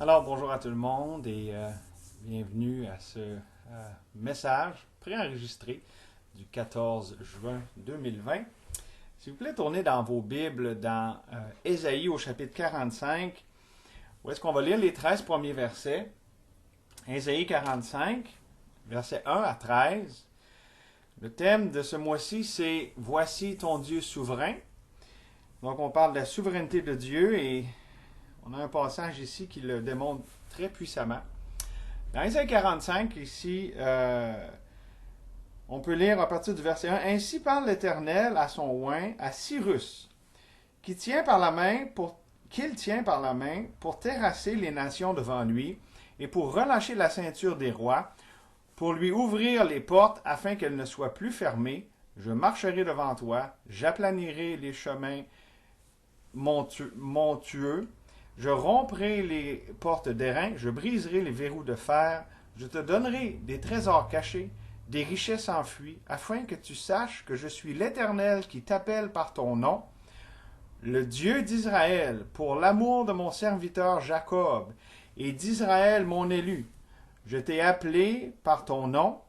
Alors, bonjour à tout le monde et bienvenue à ce message préenregistré du 14 juin 2020. S'il vous plaît, tournez dans vos Bibles dans Ésaïe au chapitre 45, où est-ce qu'on va lire les 13 premiers versets. Ésaïe 45, versets 1 à 13. Le thème de ce mois-ci, c'est « Voici ton Dieu souverain ». Donc, on parle de la souveraineté de Dieu et on a un passage ici qui le démontre très puissamment. Dans Ésaïe 45, ici, on peut lire à partir du verset 1. « Ainsi parle l'Éternel à son oint, à Cyrus, qu'il tient par la main pour terrasser les nations devant lui et pour relâcher la ceinture des rois, pour lui ouvrir les portes afin qu'elles ne soient plus fermées. Je marcherai devant toi, j'aplanirai les chemins montueux. Je romprai les portes d'airain, je briserai les verrous de fer, je te donnerai des trésors cachés, des richesses enfuies, afin que tu saches que je suis l'Éternel qui t'appelle par ton nom, le Dieu d'Israël, pour l'amour de mon serviteur Jacob, et d'Israël mon élu. Je t'ai appelé par ton nom,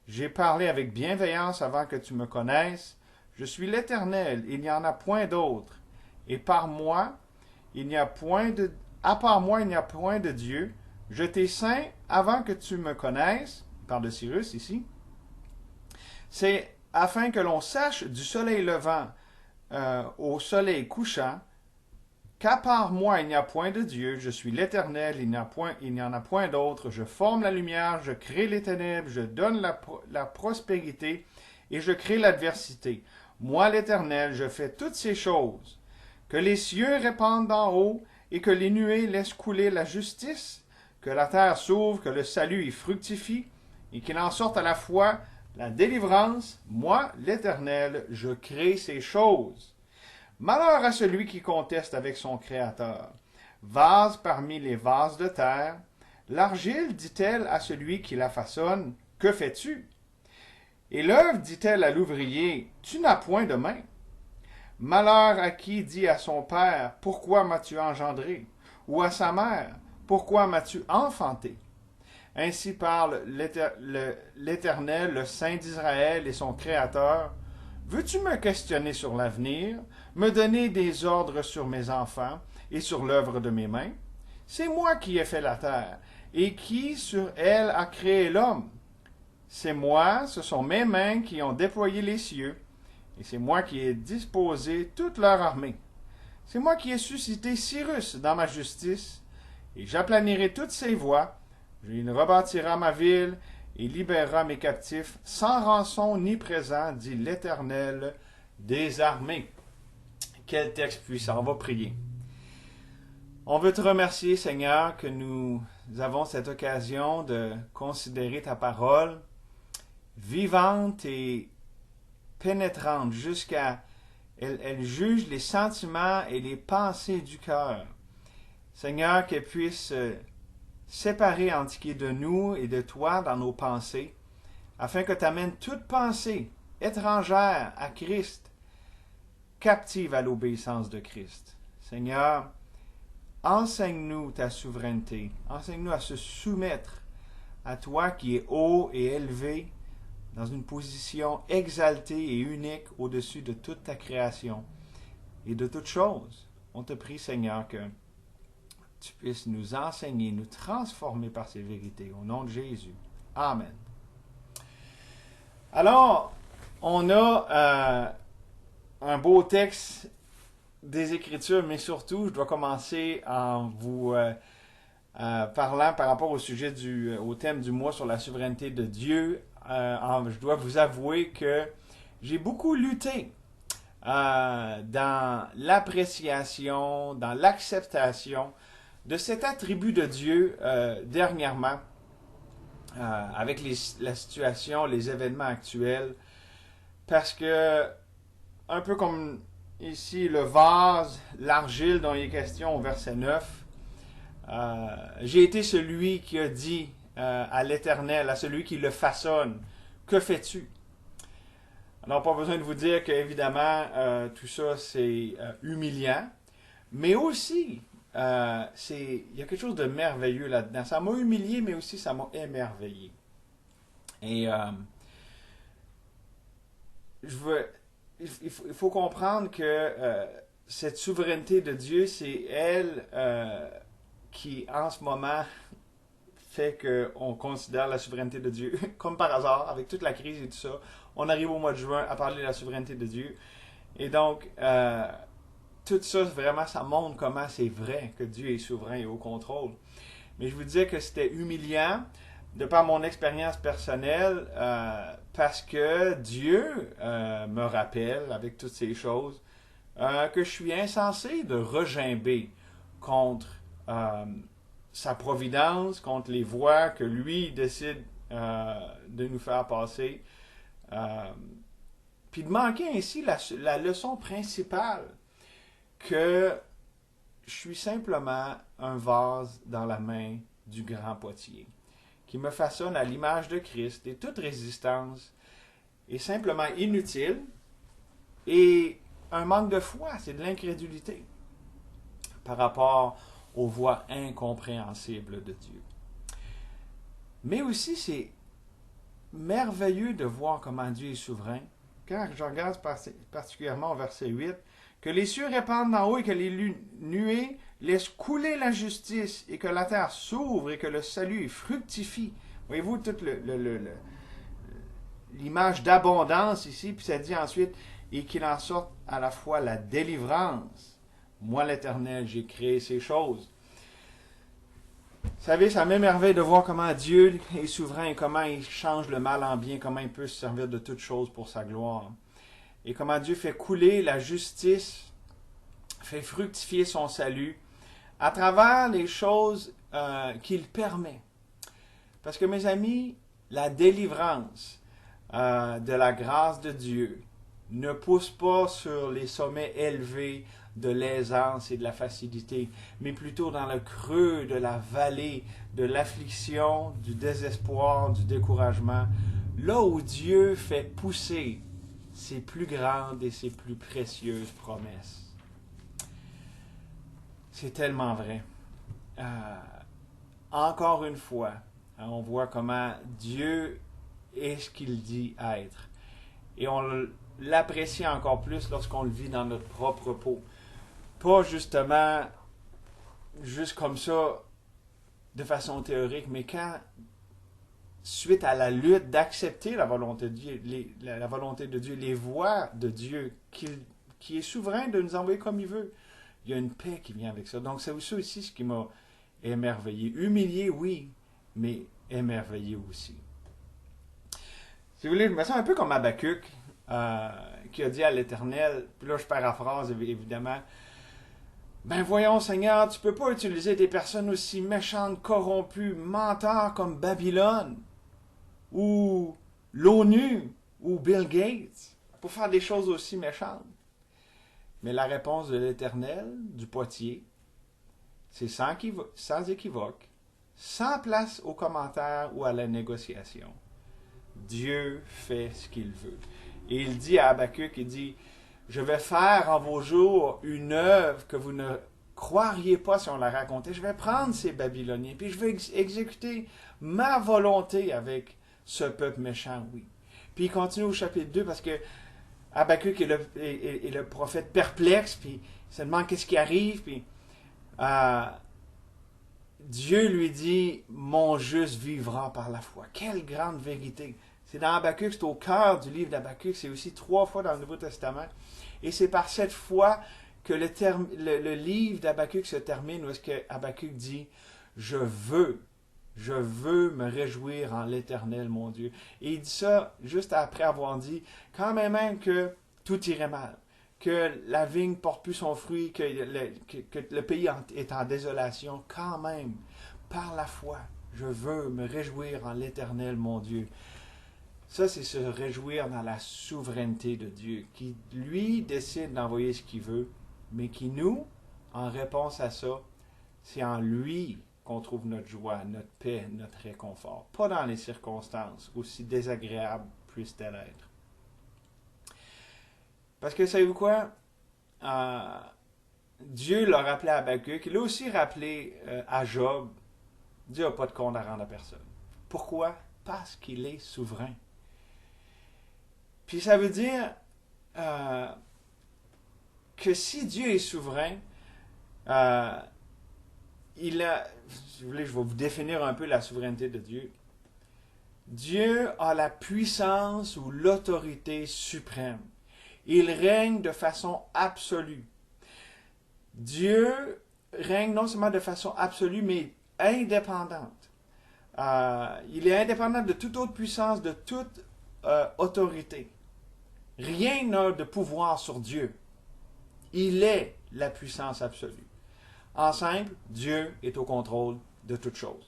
j'ai parlé avec bienveillance avant que tu me connaisses. Je suis l'Éternel, il n'y en a point d'autre, et par moi, à part moi, il n'y a point de Dieu. Je t'ai saint avant que tu me connaisses. Il parle de Cyrus ici. C'est afin que l'on sache du soleil levant au soleil couchant qu'à part moi, il n'y a point de Dieu. Je suis l'Éternel, il n'y en a point d'autre. Je forme la lumière, je crée les ténèbres, je donne la prospérité et je crée l'adversité. Moi, l'Éternel, je fais toutes ces choses. Que les cieux répandent d'en haut et que les nuées laissent couler la justice, que la terre s'ouvre, que le salut y fructifie et qu'il en sorte à la fois la délivrance. Moi, l'Éternel, je crée ces choses. Malheur à celui qui conteste avec son Créateur. Vase parmi les vases de terre, l'argile dit-elle à celui qui la façonne, « Que fais-tu? » Et l'œuvre dit-elle à l'ouvrier, « Tu n'as point de main. » Malheur à qui dit à son père, « Pourquoi m'as-tu engendré? » Ou à sa mère, « Pourquoi m'as-tu enfanté? » Ainsi parle l'Éternel, le Saint d'Israël et son Créateur. « Veux-tu me questionner sur l'avenir, me donner des ordres sur mes enfants et sur l'œuvre de mes mains? C'est moi qui ai fait la terre, et qui sur elle a créé l'homme. C'est moi, ce sont mes mains qui ont déployé les cieux. Et c'est moi qui ai disposé toute leur armée. C'est moi qui ai suscité Cyrus dans ma justice, et j'aplanirai toutes ses voies. Il rebâtira ma ville et libérera mes captifs, sans rançon ni présent, dit l'Éternel des armées. Quel texte puissant, on va prier. On veut te remercier, Seigneur, que nous avons cette occasion de considérer ta parole vivante et pénétrante jusqu'à... Elle juge les sentiments et les pensées du cœur. Seigneur, qu'elle puisse séparer en ce qui est de nous et de toi dans nos pensées, afin que tu amènes toute pensée étrangère à Christ, captive à l'obéissance de Christ. Seigneur, enseigne-nous ta souveraineté. Enseigne-nous à se soumettre à toi qui es haut et élevé, dans une position exaltée et unique au-dessus de toute ta création et de toutes choses. On te prie, Seigneur, que tu puisses nous enseigner, nous transformer par ces vérités. Au nom de Jésus. Amen. Alors, on a un beau texte des Écritures, mais surtout, je dois commencer en vous parlant par rapport au thème du mois sur la souveraineté de Dieu. Je dois vous avouer que j'ai beaucoup lutté dans l'appréciation, dans l'acceptation de cet attribut de Dieu dernièrement, avec la situation, les événements actuels, parce que, un peu comme ici le vase, l'argile dont il est question au verset 9, j'ai été celui qui a dit à l'Éternel, à celui qui le façonne, « Que fais-tu? » Alors, pas besoin de vous dire qu'évidemment, tout ça, c'est humiliant, mais aussi, il y a quelque chose de merveilleux là-dedans. Ça m'a humilié, mais aussi ça m'a émerveillé. Et je veux, il faut comprendre que cette souveraineté de Dieu, c'est elle qui, en ce moment, fait qu'on considère la souveraineté de Dieu. Comme par hasard, avec toute la crise et tout ça, on arrive au mois de juin à parler de la souveraineté de Dieu. Et donc, tout ça, vraiment, ça montre comment c'est vrai que Dieu est souverain et au contrôle. Mais je vous disais que c'était humiliant de par mon expérience personnelle parce que Dieu me rappelle, avec toutes ces choses, que je suis insensé de regimber contre sa providence, contre les voies que lui décide de nous faire passer, puis de manquer ainsi la leçon principale que je suis simplement un vase dans la main du grand potier, qui me façonne à l'image de Christ, et toute résistance est simplement inutile, et un manque de foi, c'est de l'incrédulité par rapport aux voies incompréhensibles de Dieu. Mais aussi, c'est merveilleux de voir comment Dieu est souverain. Quand je regarde particulièrement au verset 8, que les cieux répandent d'en haut et que les nuées laissent couler la justice et que la terre s'ouvre et que le salut fructifie. Voyez-vous toute l'image d'abondance ici, puis ça dit ensuite, et qu'il en sorte à la fois la délivrance. Moi, l'Éternel, j'ai créé ces choses. Vous savez, ça m'émerveille de voir comment Dieu est souverain et comment il change le mal en bien, comment il peut se servir de toutes choses pour sa gloire. Et comment Dieu fait couler la justice, fait fructifier son salut à travers les choses qu'il permet. Parce que mes amis, la délivrance de la grâce de Dieu ne pousse pas sur les sommets élevés de l'aisance et de la facilité, mais plutôt dans le creux de la vallée, de l'affliction, du désespoir, du découragement, là où Dieu fait pousser ses plus grandes et ses plus précieuses promesses. C'est tellement vrai. Encore une fois, on voit comment Dieu est ce qu'il dit être. Et on l'apprécie encore plus lorsqu'on le vit dans notre propre peau. Pas justement, juste comme ça, de façon théorique, mais quand, suite à la lutte d'accepter la volonté de Dieu, la volonté de Dieu, les voies de Dieu, qui est souverain de nous envoyer comme il veut, il y a une paix qui vient avec ça. Donc c'est aussi ce qui m'a émerveillé. Humilié, oui, mais émerveillé aussi. Si vous voulez, je me sens un peu comme Habakkuk, qui a dit à l'Éternel, puis là je paraphrase évidemment, ben voyons Seigneur, tu peux pas utiliser des personnes aussi méchantes, corrompues, menteurs comme Babylone, ou l'ONU, ou Bill Gates, pour faire des choses aussi méchantes. Mais la réponse de l'Éternel, du potier, c'est sans équivoque, sans place aux commentaires ou à la négociation. Dieu fait ce qu'il veut. Et il dit à Habakkuk, il dit, je vais faire en vos jours une œuvre que vous ne croiriez pas si on la racontait. Je vais prendre ces Babyloniens, puis je vais exécuter ma volonté avec ce peuple méchant, oui. Puis il continue au chapitre 2 parce que Habakkuk est le prophète perplexe, puis il se demande qu'est-ce qui arrive, puis Dieu lui dit, mon juste vivra par la foi. Quelle grande vérité! C'est dans Habakkuk, c'est au cœur du livre d'Habakkuk, c'est aussi 3 fois dans le Nouveau Testament. Et c'est par cette foi que le livre d'Habakkuk se termine, où est-ce que Habakkuk dit, je veux me réjouir en l'Éternel, mon Dieu. Et il dit ça juste après avoir dit, quand même que tout irait mal, que la vigne porte plus son fruit, que le pays est en désolation, quand même, par la foi, je veux me réjouir en l'Éternel, mon Dieu. Ça, c'est se réjouir dans la souveraineté de Dieu, qui, lui, décide d'envoyer ce qu'il veut, mais qui, nous, en réponse à ça, c'est en lui qu'on trouve notre joie, notre paix, notre réconfort. Pas dans les circonstances, aussi désagréables puissent-elles être. Parce que, savez-vous quoi? Dieu l'a rappelé à Habakkuk, il l'a aussi rappelé à Job. Dieu n'a pas de compte à rendre à personne. Pourquoi? Parce qu'il est souverain. Puis ça veut dire que si Dieu est souverain, euh, si vous voulez, je vais vous définir un peu la souveraineté de Dieu. Dieu a la puissance ou l'autorité suprême. Il règne de façon absolue. Dieu règne non seulement de façon absolue, mais indépendante. Il est indépendant de toute autre puissance, de toute autorité. Rien n'a de pouvoir sur Dieu. Il est la puissance absolue. En simple, Dieu est au contrôle de toutes choses.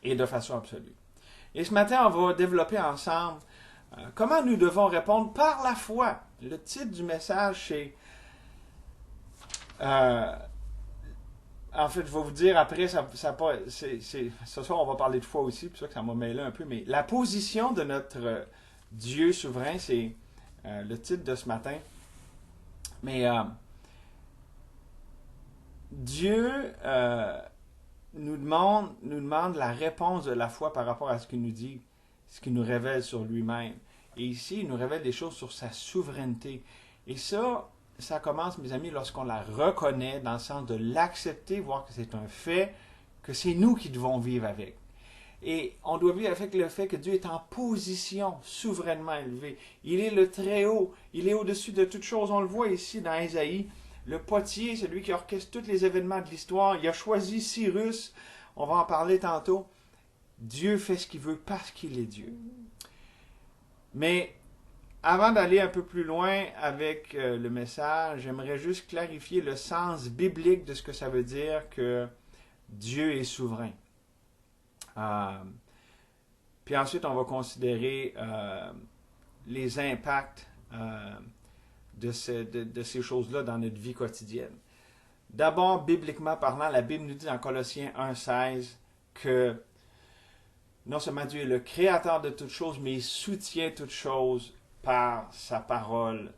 Et de façon absolue. Et ce matin, on va développer ensemble comment nous devons répondre par la foi. Le titre du message, c'est... en fait, je vais vous dire après, ce soir, on va parler de foi aussi, c'est pour ça que ça m'a mêlé un peu, mais la position de notre Dieu souverain, c'est le titre de ce matin. Mais Dieu nous demande la réponse de la foi par rapport à ce qu'il nous dit, ce qu'il nous révèle sur lui-même. Et ici, il nous révèle des choses sur sa souveraineté. Et ça commence, mes amis, lorsqu'on la reconnaît, dans le sens de l'accepter, voir que c'est un fait, que c'est nous qui devons vivre avec. Et on doit vivre avec le fait que Dieu est en position souverainement élevée. Il est le Très-Haut, il est au-dessus de toutes choses. On le voit ici dans Ésaïe. Le potier, celui qui orchestre tous les événements de l'histoire, il a choisi Cyrus, on va en parler tantôt. Dieu fait ce qu'il veut parce qu'il est Dieu. Mais avant d'aller un peu plus loin avec le message, j'aimerais juste clarifier le sens biblique de ce que ça veut dire que Dieu est souverain. Puis ensuite, on va considérer les impacts de ces choses-là dans notre vie quotidienne. D'abord, bibliquement parlant, la Bible nous dit dans Colossiens 1,16 que non seulement Dieu est le créateur de toutes choses, mais il soutient toutes choses par sa parole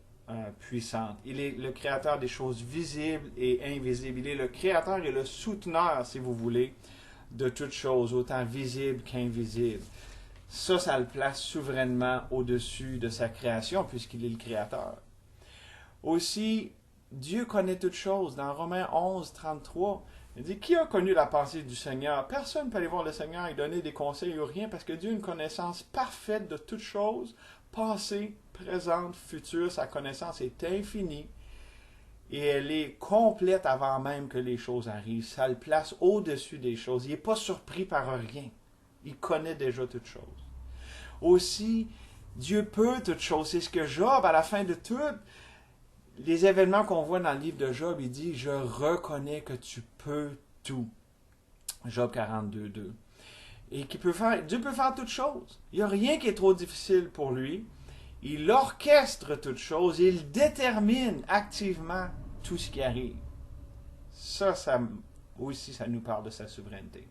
puissante. Il est le créateur des choses visibles et invisibles. Il est le créateur et le souteneur, si vous voulez, de toutes choses, autant visibles qu'invisibles. Ça le place souverainement au-dessus de sa création, puisqu'il est le créateur. Aussi, Dieu connaît toutes choses. Dans Romains 11, 33, il dit, qui a connu la pensée du Seigneur? Personne ne peut aller voir le Seigneur et donner des conseils ou rien, parce que Dieu a une connaissance parfaite de toutes choses, passée, présente, future. Sa connaissance est infinie et elle est complète avant même que les choses arrivent. Ça le place au-dessus des choses. Il n'est pas surpris par rien. Il connaît déjà toutes choses. Aussi, Dieu peut toutes choses. C'est ce que Job, à la fin de tout, les événements qu'on voit dans le livre de Job, il dit « Je reconnais que tu peux tout ». Job 42, 2. Et Dieu peut faire toutes choses. Il n'y a rien qui est trop difficile pour lui. Il orchestre toutes choses. Il détermine activement tout ce qui arrive. Ça aussi, ça nous parle de sa souveraineté.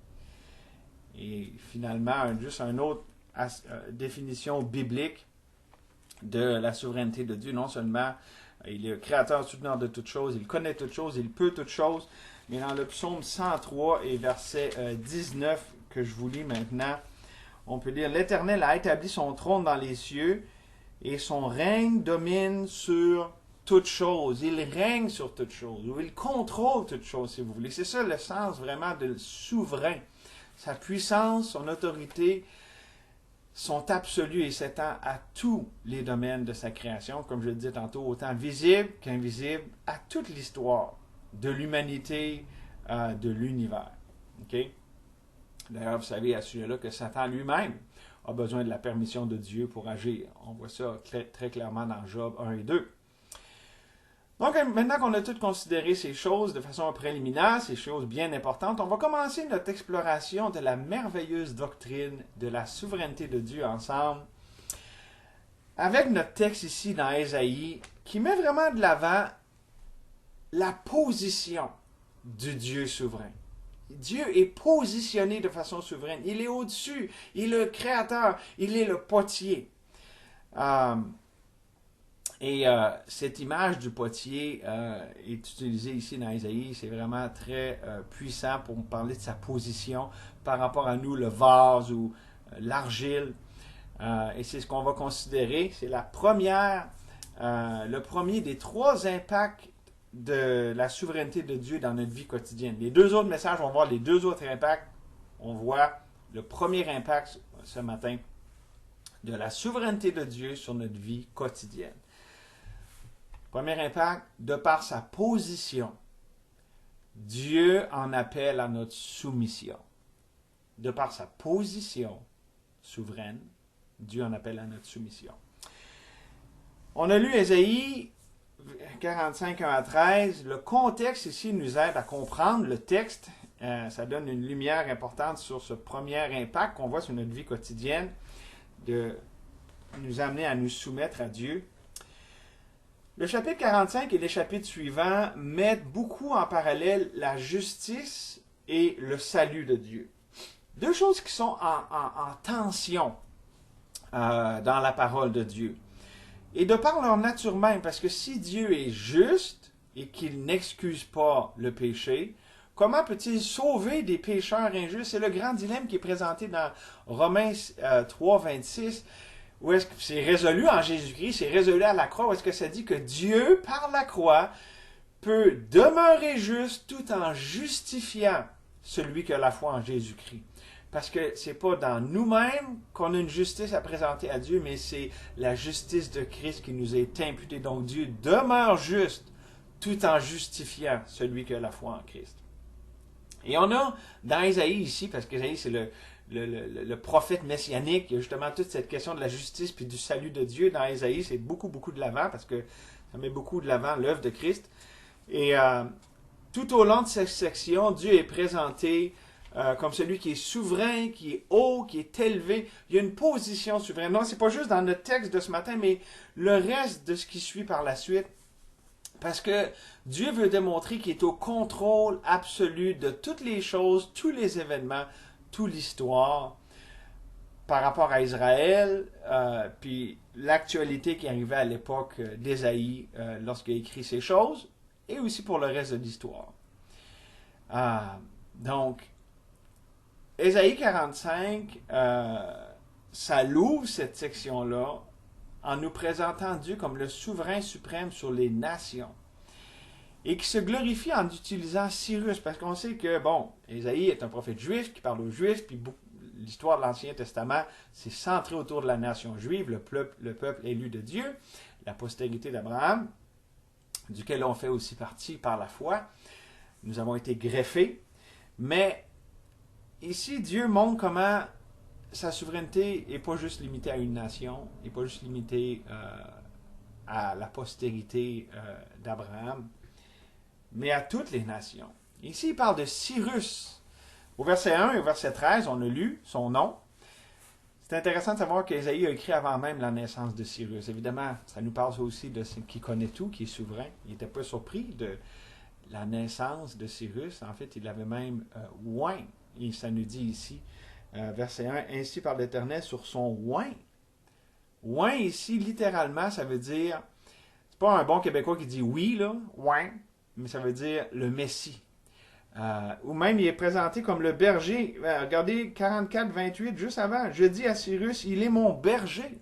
Et finalement, juste une autre définition biblique de la souveraineté de Dieu. Non seulement il est le créateur souteneur de toutes choses, il connaît toutes choses, il peut toutes choses, mais dans le psaume 103 et verset 19 que je vous lis maintenant, on peut lire « L'Éternel a établi son trône dans les cieux et son règne domine sur toutes choses. » Il règne sur toutes choses, ou il contrôle toutes choses, si vous voulez. C'est ça le sens vraiment de souverain. Sa puissance, son autorité sont absolues et s'étendent à tous les domaines de sa création, comme je le disais tantôt, autant visible qu'invisible, à toute l'histoire de l'humanité, de l'univers. Okay? D'ailleurs, vous savez à ce sujet-là que Satan lui-même a besoin de la permission de Dieu pour agir. On voit ça très clairement dans Job 1 et 2. Donc, maintenant qu'on a tout considéré ces choses de façon préliminaire, ces choses bien importantes, on va commencer notre exploration de la merveilleuse doctrine de la souveraineté de Dieu ensemble, avec notre texte ici dans Ésaïe, qui met vraiment de l'avant la position du Dieu souverain. Dieu est positionné de façon souveraine. Il est au-dessus. Il est le créateur. Il est le potier. Et cette image du potier est utilisée ici dans Ésaïe. C'est vraiment très puissant pour me parler de sa position par rapport à nous, le vase ou l'argile. Et c'est ce qu'on va considérer. C'est le premier des trois impacts de la souveraineté de Dieu dans notre vie quotidienne. Les deux autres messages, on va voir les deux autres impacts. On voit le premier impact ce matin de la souveraineté de Dieu sur notre vie quotidienne. Premier impact, de par sa position, Dieu en appelle à notre soumission. De par sa position souveraine, Dieu en appelle à notre soumission. On a lu Ésaïe 45, 1 à 13. Le contexte ici nous aide à comprendre le texte. Ça donne une lumière importante sur ce premier impact qu'on voit sur notre vie quotidienne, de nous amener à nous soumettre à Dieu. Le chapitre 45 et les chapitres suivants mettent beaucoup en parallèle la justice et le salut de Dieu. Deux choses qui sont en tension dans la parole de Dieu. Et de par leur nature même, parce que si Dieu est juste et qu'il n'excuse pas le péché, comment peut-il sauver des pécheurs injustes? C'est le grand dilemme qui est présenté dans Romains 3, 26. Où est-ce que c'est résolu en Jésus-Christ, c'est résolu à la croix, où est-ce que ça dit que Dieu, par la croix, peut demeurer juste tout en justifiant celui qui a la foi en Jésus-Christ. Parce que c'est pas dans nous-mêmes qu'on a une justice à présenter à Dieu, mais c'est la justice de Christ qui nous est imputée. Donc Dieu demeure juste tout en justifiant celui qui a la foi en Christ. Et on a dans Ésaïe ici, parce qu'Ésaïe c'est le prophète messianique, il y a justement toute cette question de la justice puis du salut de Dieu dans Ésaïe, c'est beaucoup de l'avant parce que ça met beaucoup de l'avant l'œuvre de Christ. Et tout au long de cette section, Dieu est présenté comme celui qui est souverain, qui est haut, qui est élevé. Il y a une position souveraine. Non, c'est pas juste dans notre texte de ce matin, mais le reste de ce qui suit par la suite. Parce que Dieu veut démontrer qu'il est au contrôle absolu de toutes les choses, tous les événements, toute l'histoire par rapport à Israël, puis l'actualité qui arrivait à l'époque d'Ésaïe lorsqu'il a écrit ces choses, et aussi pour le reste de l'histoire. Donc, Ésaïe 45, ça l'ouvre cette section-là en nous présentant Dieu comme le souverain suprême sur les nations. Et qui se glorifie en utilisant Cyrus, parce qu'on sait que, bon, Ésaïe est un prophète juif qui parle aux Juifs, puis l'histoire de l'Ancien Testament, c'est centré autour de la nation juive, le peuple élu de Dieu, la postérité d'Abraham, duquel on fait aussi partie par la foi. Nous avons été greffés, mais ici, Dieu montre comment sa souveraineté n'est pas juste limitée à une nation, n'est pas juste limitée à la postérité d'Abraham, mais à toutes les nations. Ici, il parle de Cyrus. Au verset 1 et au verset 13, on a lu son nom. C'est intéressant de savoir qu'Ésaïe a écrit avant même la naissance de Cyrus. Évidemment, ça nous parle aussi de celui qui connaît tout, qui est souverain. Il n'était pas surpris de la naissance de Cyrus. En fait, il l'avait même oint. Et ça nous dit ici, verset 1, « Ainsi par l'Éternel sur son oint ». Oint ici, littéralement, ça veut dire, c'est pas un bon Québécois qui dit oui, là, oint, mais ça veut dire le Messie. Ou même, il est présenté comme le berger. Regardez 44, 28, juste avant. Je dis à Cyrus, il est mon berger.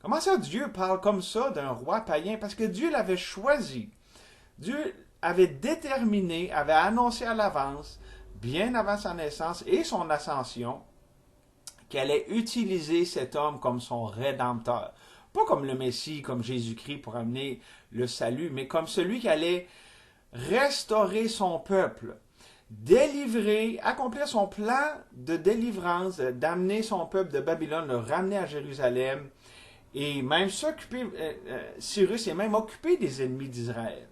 Comment ça, Dieu parle comme ça d'un roi païen? Parce que Dieu l'avait choisi. Dieu avait déterminé, avait annoncé à l'avance, bien avant sa naissance et son ascension, qu'il allait utiliser cet homme comme son rédempteur. Pas comme le Messie, comme Jésus-Christ pour amener le salut, mais comme celui qui allait restaurer son peuple, délivrer, accomplir son plan de délivrance, d'amener son peuple de Babylone, le ramener à Jérusalem, et même s'occuper, Cyrus est même occupé des ennemis d'Israël.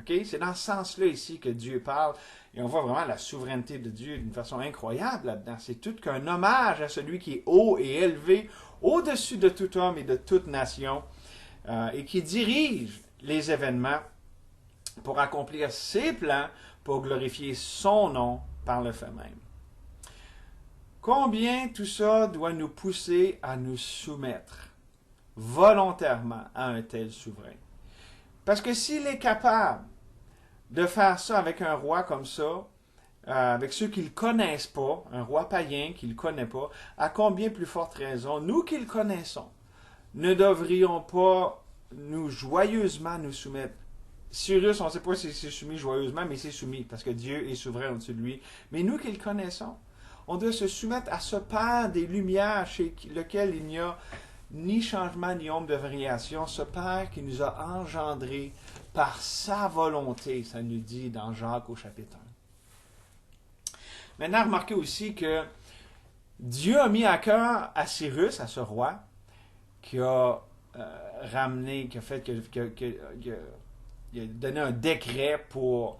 Okay? C'est dans ce sens-là ici que Dieu parle, et on voit vraiment la souveraineté de Dieu d'une façon incroyable là-dedans. C'est tout qu'un hommage à celui qui est haut et élevé, au-dessus de tout homme et de toute nation, et qui dirige les événements pour accomplir ses plans, pour glorifier son nom par le fait même. Combien tout ça doit nous pousser à nous soumettre? volontairement à un tel souverain. Parce que s'il est capable de faire ça avec un roi comme ça, avec ceux qui ne le connaissent pas, un roi païen qui ne le connaît pas, à combien plus forte raison, nous qui le connaissons, ne devrions pas nous joyeusement nous soumettre. Cyrus, on ne sait pas s'il s'est soumis joyeusement, mais il s'est soumis, parce que Dieu est souverain au-dessus de lui. Mais nous qui le connaissons, on doit se soumettre à ce Père des Lumières, chez lequel il n'y a ni changement ni ombre de variation, ce Père qui nous a engendrés par sa volonté, ça nous dit dans Jacques au chapitre 1. Maintenant, remarquez aussi que Dieu a mis à cœur à Cyrus, à ce roi, qui a ramené, qui a donné un décret pour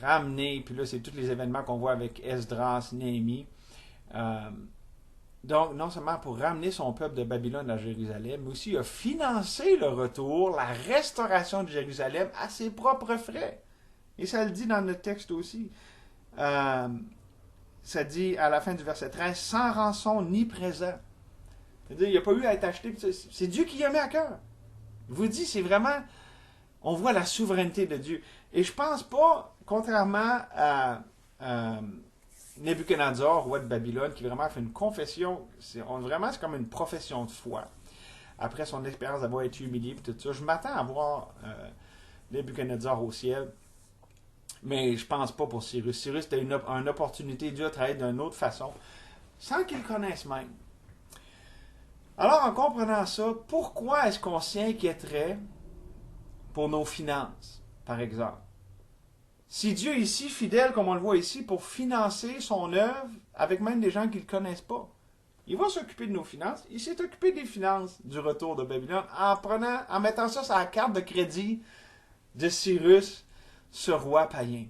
ramener, puis là c'est tous les événements qu'on voit avec Esdras, Néhémie. Donc, non seulement pour ramener son peuple de Babylone à Jérusalem, mais aussi il a financé le retour, la restauration de Jérusalem à ses propres frais. Et ça le dit dans notre texte aussi. Ça dit à la fin du verset 13, sans rançon ni présent. C'est-à-dire, il n'y a pas eu à être acheté. C'est Dieu qui y a mis à cœur. Je vous dis, c'est vraiment, on voit la souveraineté de Dieu. Et je pense pas, contrairement à Nebuchadnezzar, roi de Babylone, qui vraiment fait une confession, c'est comme une profession de foi. Après son expérience d'avoir été humilié et tout ça, je m'attends à voir Nebuchadnezzar au ciel, mais je pense pas pour Cyrus. Cyrus, c'était une opportunité, Dieu a travaillé d'une autre façon, sans qu'il le connaisse même. Alors, en comprenant ça, pourquoi est-ce qu'on s'y inquiéterait pour nos finances, par exemple? Si Dieu est si fidèle, comme on le voit ici, pour financer son œuvre avec même des gens qui ne le connaissent pas, il va s'occuper de nos finances. Il s'est occupé des finances du retour de Babylone en mettant ça sur la carte de crédit de Cyrus, ce roi païen.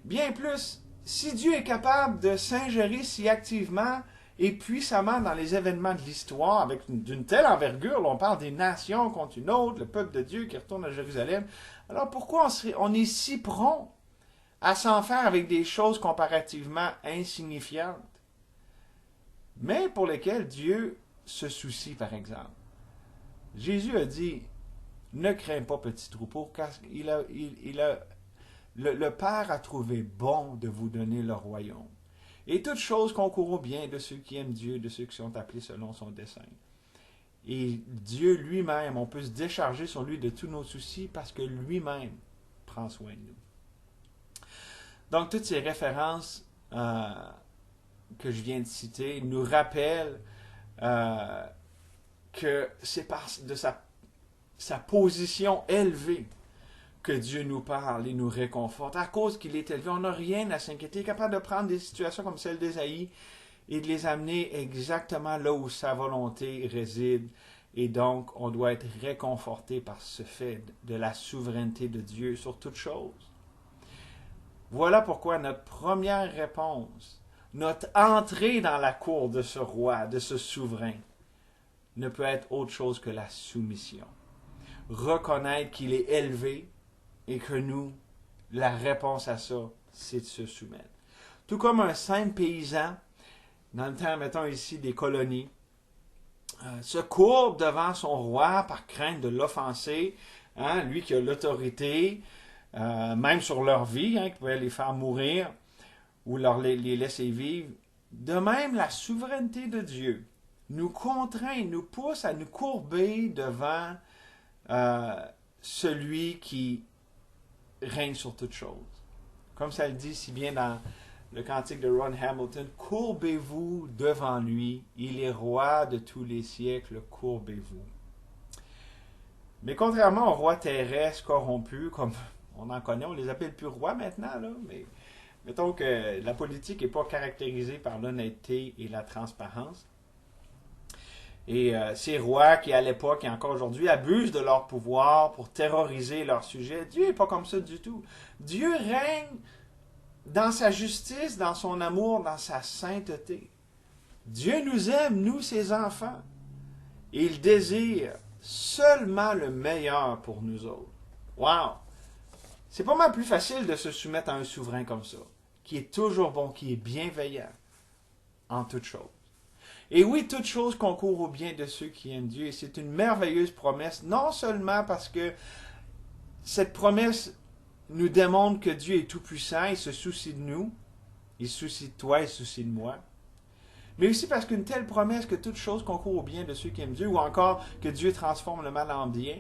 Bien plus, si Dieu est capable de s'ingérer si activement et puissamment dans les événements de l'histoire, avec d'une telle envergure, là, on parle des nations contre une autre, le peuple de Dieu qui retourne à Jérusalem, alors pourquoi on est si prompt à s'en faire avec des choses comparativement insignifiantes, mais pour lesquelles Dieu se soucie, par exemple? Jésus a dit, ne crains pas, petit troupeau, car le Père a trouvé bon de vous donner le royaume. Et toutes choses concourent au bien de ceux qui aiment Dieu, de ceux qui sont appelés selon son dessein. Et Dieu lui-même, on peut se décharger sur lui de tous nos soucis parce que lui-même prend soin de nous. Donc, toutes ces références que je viens de citer nous rappellent que c'est par de sa position élevée que Dieu nous parle et nous réconforte. À cause qu'il est élevé, on n'a rien à s'inquiéter. Il est capable de prendre des situations comme celle d'Ésaïe et de les amener exactement là où sa volonté réside. Et donc, on doit être réconforté par ce fait de la souveraineté de Dieu sur toute chose. Voilà pourquoi notre première réponse, notre entrée dans la cour de ce roi, de ce souverain, ne peut être autre chose que la soumission. Reconnaître qu'il est élevé et que nous, la réponse à ça, c'est de se soumettre. Tout comme un simple paysan, dans le temps, mettons ici, des colonies, se courbe devant son roi par crainte de l'offenser, lui qui a l'autorité, même sur leur vie, qui pouvait les faire mourir ou les laisser vivre. De même, la souveraineté de Dieu nous contraint, nous pousse à nous courber devant celui qui règne sur toutes choses. Comme ça le dit si bien dans le cantique de Ron Hamilton, « Courbez-vous devant lui, il est roi de tous les siècles, courbez-vous. » Mais contrairement aux rois terrestres corrompus, comme on en connaît, on les appelle plus rois maintenant, là, mais mettons que la politique n'est pas caractérisée par l'honnêteté et la transparence. Et ces rois qui, à l'époque et encore aujourd'hui, abusent de leur pouvoir pour terroriser leurs sujets, Dieu n'est pas comme ça du tout. Dieu règne dans sa justice, dans son amour, dans sa sainteté. Dieu nous aime, nous, ses enfants. Et il désire seulement le meilleur pour nous autres. Wow! C'est pas mal plus facile de se soumettre à un souverain comme ça, qui est toujours bon, qui est bienveillant en toutes choses. Et oui, toute chose concourt au bien de ceux qui aiment Dieu. Et c'est une merveilleuse promesse, non seulement parce que cette promesse nous démontre que Dieu est tout-puissant, il se soucie de nous, il se soucie de toi, il se soucie de moi, mais aussi parce qu'une telle promesse que toute chose concourt au bien de ceux qui aiment Dieu, ou encore que Dieu transforme le mal en bien,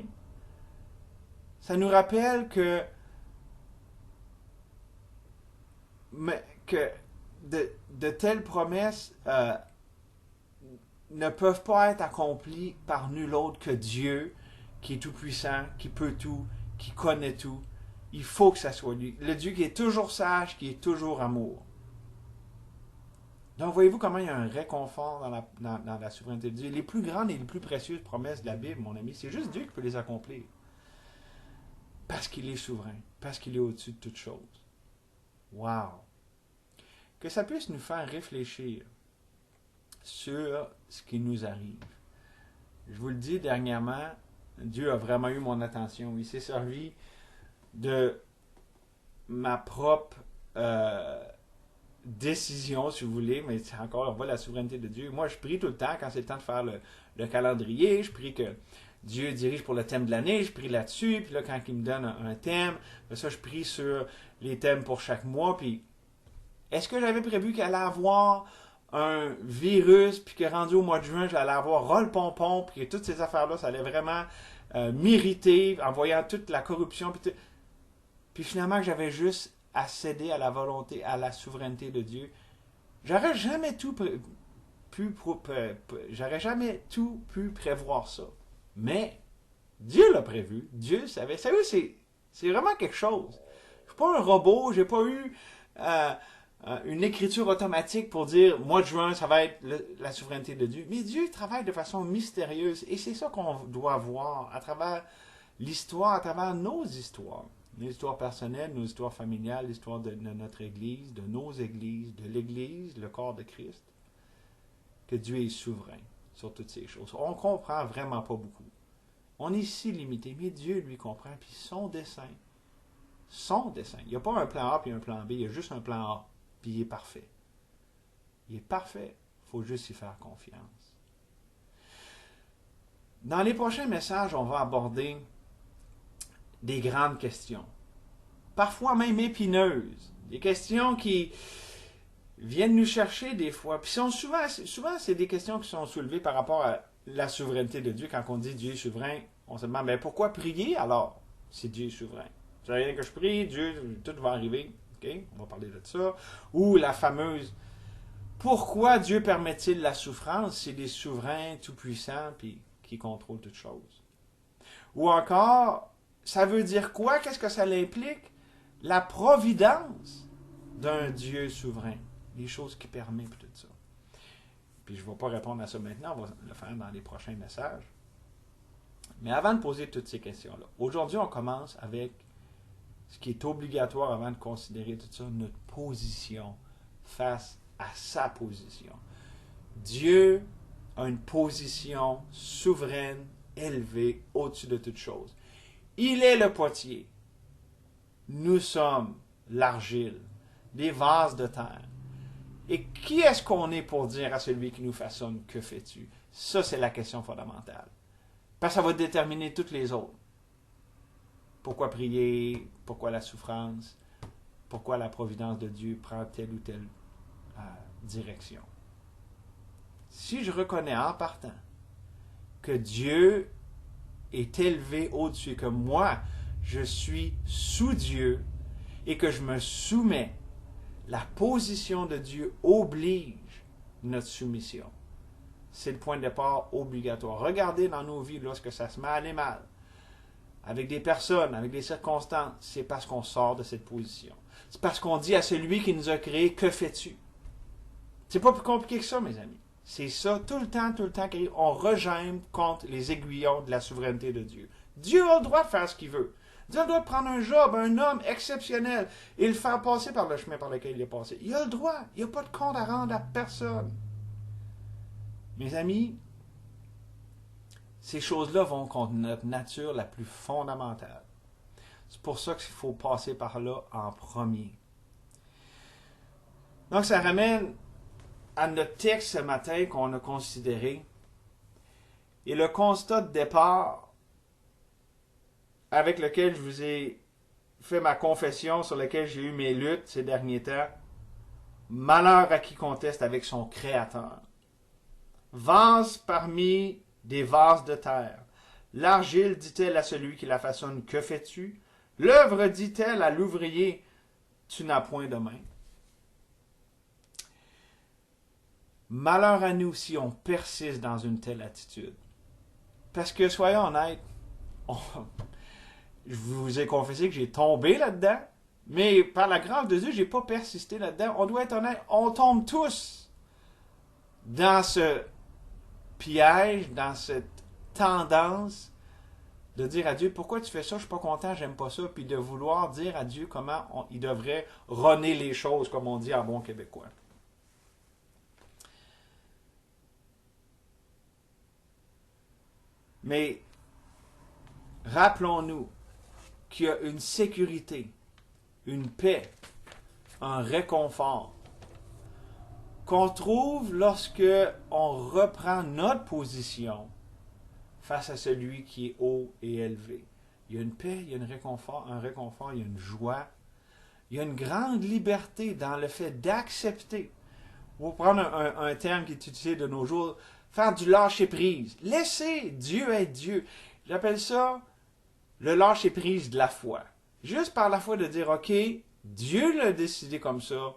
ça nous rappelle que de telles promesses ne peuvent pas être accomplies par nul autre que Dieu, qui est tout-puissant, qui peut tout, qui connaît tout. Il faut que ça soit lui. Le Dieu qui est toujours sage, qui est toujours amour. Donc, voyez-vous comment il y a un réconfort dans la souveraineté de Dieu. Les plus grandes et les plus précieuses promesses de la Bible, mon ami, c'est juste Dieu qui peut les accomplir. Parce qu'il est souverain, parce qu'il est au-dessus de toutes choses. Wow! Que ça puisse nous faire réfléchir sur ce qui nous arrive. Je vous le dis dernièrement, Dieu a vraiment eu mon attention. Il s'est servi de ma propre décision, si vous voulez, mais c'est encore, on voit la souveraineté de Dieu. Moi, je prie tout le temps, quand c'est le temps de faire le calendrier, je prie que Dieu dirige pour le thème de l'année, je prie là-dessus, puis là, quand il me donne un thème, ça, je prie sur les thèmes pour chaque mois, puis est-ce que j'avais prévu qu'il allait avoir un virus, puis que rendu au mois de juin, j'allais avoir roll-pompon, puis que toutes ces affaires-là, ça allait vraiment m'irriter, en voyant toute la corruption, puis finalement, que j'avais juste à céder à la volonté, à la souveraineté de Dieu. J'aurais jamais j'aurais jamais tout pu prévoir ça. Mais Dieu l'a prévu. Dieu savait. Savez, c'est vraiment quelque chose. Je suis pas un robot. J'ai pas eu une écriture automatique pour dire mois de juin, ça va être la souveraineté de Dieu. Mais Dieu travaille de façon mystérieuse. Et c'est ça qu'on doit voir à travers l'histoire, à travers nos histoires personnelles, nos histoires familiales, l'histoire de notre Église, de nos églises, de l'Église, le corps de Christ, que Dieu est souverain sur toutes ces choses. On ne comprend vraiment pas beaucoup. On est si limité, mais Dieu lui comprend, puis son dessein, il n'y a pas un plan A puis un plan B, il y a juste un plan A, puis il est parfait. Il est parfait, il faut juste y faire confiance. Dans les prochains messages, on va aborder des grandes questions, parfois même épineuses, des questions qui viennent nous chercher des fois, puis souvent c'est des questions qui sont soulevées par rapport à la souveraineté de Dieu. Quand on dit Dieu est souverain, on se demande, mais pourquoi prier alors si Dieu est souverain? C'est rien que je prie, Dieu, tout va arriver, ok? On va parler de ça. Ou la fameuse, pourquoi Dieu permet-il la souffrance s'il est souverain, tout-puissant, puis qui contrôle toutes choses? Ou encore, ça veut dire quoi? Qu'est-ce que ça implique? La providence d'un Dieu souverain. Les choses qui permettent tout ça. Puis je ne vais pas répondre à ça maintenant, on va le faire dans les prochains messages. Mais avant de poser toutes ces questions-là, aujourd'hui on commence avec ce qui est obligatoire avant de considérer tout ça, notre position face à sa position. Dieu a une position souveraine, élevée, au-dessus de toute chose. Il est le potier. Nous sommes l'argile, les vases de terre. Et qui est-ce qu'on est pour dire à celui qui nous façonne, que fais-tu? Ça, c'est la question fondamentale. Parce que ça va déterminer toutes les autres. Pourquoi prier? Pourquoi la souffrance? Pourquoi la providence de Dieu prend telle ou telle direction? Si je reconnais en partant que Dieu est élevé au-dessus, que moi, je suis sous Dieu et que je me soumets, la position de Dieu oblige notre soumission. C'est le point de départ obligatoire. Regardez dans nos vies lorsque ça se met à aller mal, avec des personnes, avec des circonstances, c'est parce qu'on sort de cette position. C'est parce qu'on dit à celui qui nous a créés, que fais-tu? C'est pas plus compliqué que ça, mes amis. C'est ça, tout le temps, on regime contre les aiguillons de la souveraineté de Dieu. Dieu a le droit de faire ce qu'il veut. Dieu a le droit de prendre un job, un homme exceptionnel, et le faire passer par le chemin par lequel il est passé. Il a le droit. Il n'y a pas de compte à rendre à personne. Mes amis, ces choses-là vont contre notre nature la plus fondamentale. C'est pour ça qu'il faut passer par là en premier. Donc, ça ramène à notre texte ce matin qu'on a considéré. Et le constat de départ avec lequel je vous ai fait ma confession, sur lequel j'ai eu mes luttes ces derniers temps. Malheur à qui conteste avec son Créateur. Vase parmi des vases de terre. L'argile dit-elle à celui qui la façonne, que fais-tu? L'œuvre dit-elle à l'ouvrier, tu n'as point de main. Malheur à nous si on persiste dans une telle attitude. Parce que, soyons honnêtes, je vous ai confessé que j'ai tombé là-dedans, mais par la grâce de Dieu, je n'ai pas persisté là-dedans. On doit être honnête, on tombe tous dans ce piège, dans cette tendance de dire à Dieu, pourquoi tu fais ça, je suis pas content, j'aime pas ça, puis de vouloir dire à Dieu comment il devrait runner les choses, comme on dit en bon québécois. Mais rappelons-nous qu'il y a une sécurité, une paix, un réconfort qu'on trouve lorsque on reprend notre position face à celui qui est haut et élevé. Il y a une paix, il y a un réconfort, il y a une joie. Il y a une grande liberté dans le fait d'accepter. Pour prendre un terme qui est utilisé de nos jours, faire du lâcher-prise. Laisser Dieu être Dieu. J'appelle ça le lâcher-prise de la foi. Juste par la foi de dire, OK, Dieu l'a décidé comme ça,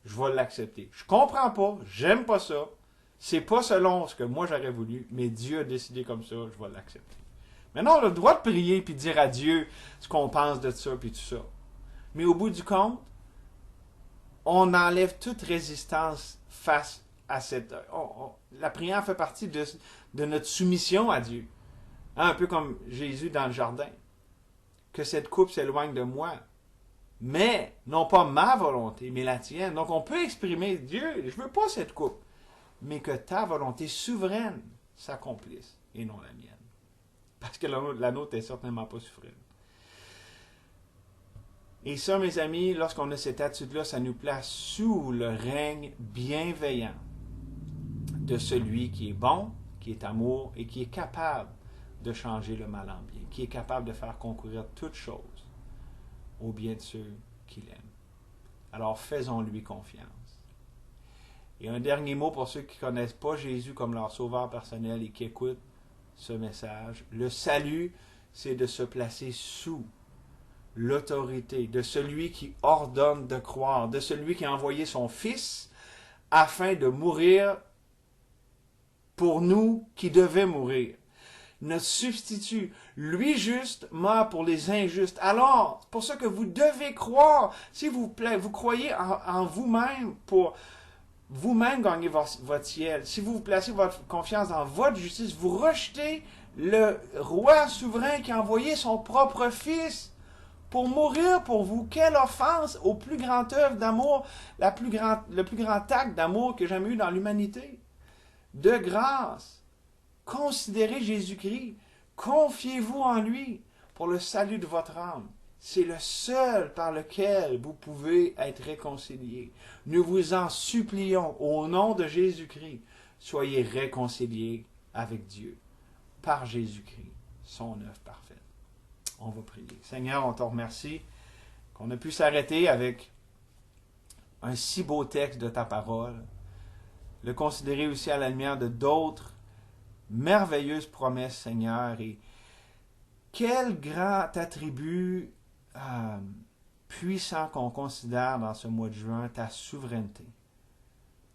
je vais l'accepter. Je comprends pas, j'aime pas ça, c'est pas selon ce que moi j'aurais voulu, mais Dieu a décidé comme ça, je vais l'accepter. Maintenant, on a le droit de prier puis de dire à Dieu ce qu'on pense de ça puis tout ça. Mais au bout du compte, on enlève toute résistance face à cette... la prière fait partie de notre soumission à Dieu. Hein, un peu comme Jésus dans le jardin. Que cette coupe s'éloigne de moi. Mais, non pas ma volonté, mais la tienne. Donc, on peut exprimer, Dieu, je veux pas cette coupe. Mais que ta volonté souveraine s'accomplisse et non la mienne. Parce que la nôtre n'est certainement pas souveraine. Et ça, mes amis, lorsqu'on a cette attitude-là, ça nous place sous le règne bienveillant de celui qui est bon, qui est amour et qui est capable de changer le mal en bien, qui est capable de faire concourir toutes choses au bien de ceux qu'il aime. Alors faisons-lui confiance. Et un dernier mot pour ceux qui ne connaissent pas Jésus comme leur sauveur personnel et qui écoutent ce message. Le salut, c'est de se placer sous l'autorité de celui qui ordonne de croire, de celui qui a envoyé son Fils afin de mourir pour nous qui devaient mourir. Notre substitut, lui juste, meurt pour les injustes. Alors, c'est pour ça que vous devez croire. Si vous croyez en vous-même pour vous-même gagner votre ciel, si vous placez votre confiance dans votre justice, vous rejetez le roi souverain qui a envoyé son propre Fils pour mourir pour vous. Quelle offense au plus grand œuvre d'amour, le plus grand acte d'amour que j'ai jamais eu dans l'humanité. De grâce, considérez Jésus-Christ, confiez-vous en lui pour le salut de votre âme. C'est le seul par lequel vous pouvez être réconciliés. Nous vous en supplions au nom de Jésus-Christ, soyez réconciliés avec Dieu par Jésus-Christ, son œuvre parfaite. On va prier. Seigneur, on te remercie qu'on a pu s'arrêter avec un si beau texte de ta parole, le considérer aussi à la lumière de d'autres merveilleuses promesses, Seigneur, et quel grand attribut puissant qu'on considère dans ce mois de juin, ta souveraineté.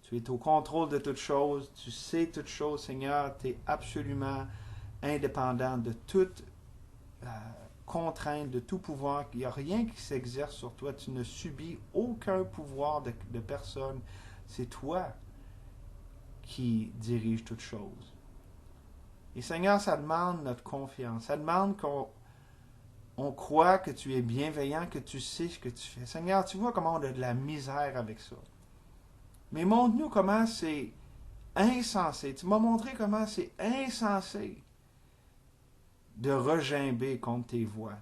Tu es au contrôle de toutes choses, tu sais toutes choses, Seigneur, tu es absolument indépendant de toute contrainte, de tout pouvoir. Il n'y a rien qui s'exerce sur toi. Tu ne subis aucun pouvoir de personne. C'est toi qui dirige toutes choses. Et Seigneur, ça demande notre confiance. Ça demande qu'on croit que tu es bienveillant, que tu sais ce que tu fais. Seigneur, tu vois comment on a de la misère avec ça. Mais montre-nous comment c'est insensé. Tu m'as montré comment c'est insensé de regimber contre tes voies.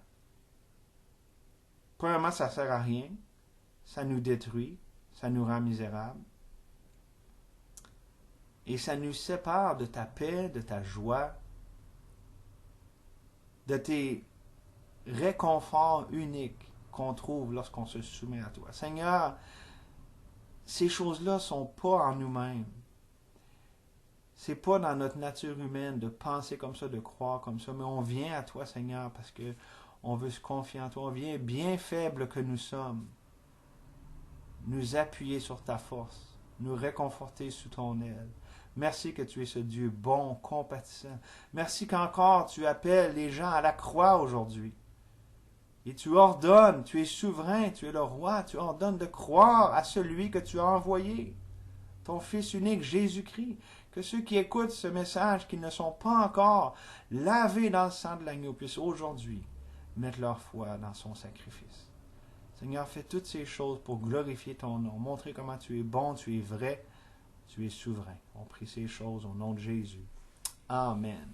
Premièrement, ça ne sert à rien. Ça nous détruit. Ça nous rend misérables. Et ça nous sépare de ta paix, de ta joie, de tes réconforts uniques qu'on trouve lorsqu'on se soumet à toi. Seigneur, ces choses-là ne sont pas en nous-mêmes. C'est pas dans notre nature humaine de penser comme ça, de croire comme ça, mais on vient à toi, Seigneur, parce que on veut se confier en toi. On vient bien faible que nous sommes, nous appuyer sur ta force, nous réconforter sous ton aile. Merci que tu es ce Dieu bon, compatissant. Merci qu'encore tu appelles les gens à la croix aujourd'hui. Et tu ordonnes, tu es souverain, tu es le roi, tu ordonnes de croire à celui que tu as envoyé, ton Fils unique, Jésus-Christ. Que ceux qui écoutent ce message, qui ne sont pas encore lavés dans le sang de l'agneau, puissent aujourd'hui mettre leur foi dans son sacrifice. Seigneur, fais toutes ces choses pour glorifier ton nom, montrer comment tu es bon, tu es vrai, tu es souverain. On prie ces choses au nom de Jésus. Amen.